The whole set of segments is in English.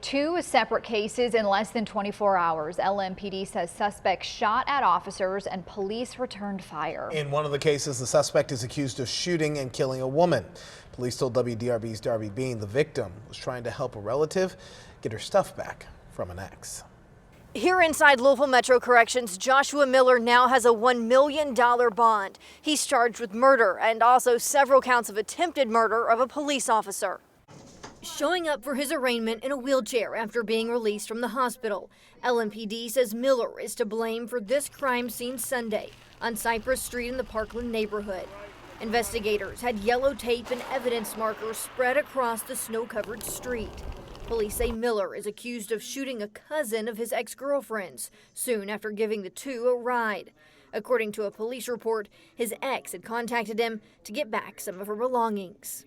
Two separate cases in less than 24 hours. LMPD says suspects shot at officers and police returned fire. In one of the cases, the suspect is accused of shooting and killing a woman. Police told WDRB's Darby Bean the victim was trying to help a relative get her stuff back from an ex. Here inside Louisville Metro Corrections, Joshua Miller now has a $1 million bond. He's charged with murder and also several counts of attempted murder of a police officer. Showing up for his arraignment in a wheelchair after being released from the hospital, LMPD says Miller is to blame for this crime scene Sunday on Cypress Street in the Parkland neighborhood. Investigators had yellow tape and evidence markers spread across the snow-covered street. Police say Miller is accused of shooting a cousin of his ex-girlfriend's soon after giving the two a ride. According to a police report, his ex had contacted him to get back some of her belongings.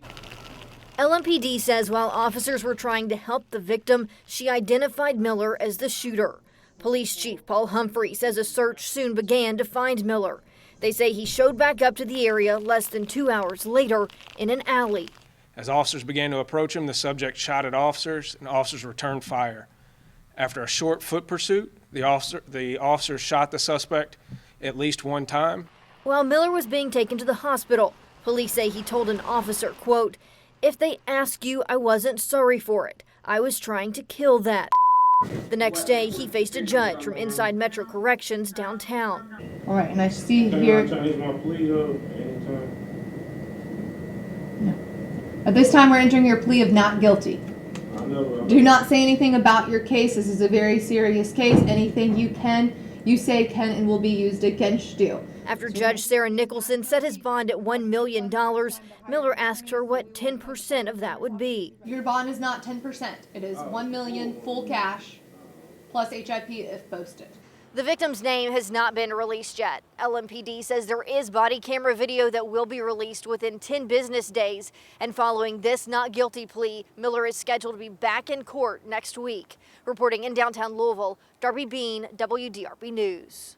LMPD says while officers were trying to help the victim, she identified Miller as the shooter. Police Chief Paul Humphrey says a search soon began to find Miller. They say he showed back up to the area less than 2 hours later in an alley. As officers began to approach him, the subject shot at officers, and officers returned fire. After a short foot pursuit, the officers shot the suspect at least one time. While Miller was being taken to the hospital, police say he told an officer, quote, "If they ask you, I wasn't sorry for it. I was trying to kill that." The next day, he faced a judge from inside Metro Corrections downtown. All right, and I see here. At this time, we're entering your plea of not guilty. Do not say anything about your case. This is a very serious case. Anything you say can and will be used against you. After Judge Sarah Nicholson set his bond at $1 million, Miller asked her what 10% of that would be. Your bond is not 10%. It is $1 million full cash plus HIP if posted. The victim's name has not been released yet. LMPD says there is body camera video that will be released within 10 business days. And following this not guilty plea, Miller is scheduled to be back in court next week. Reporting in downtown Louisville, Darby Bean, WDRB News.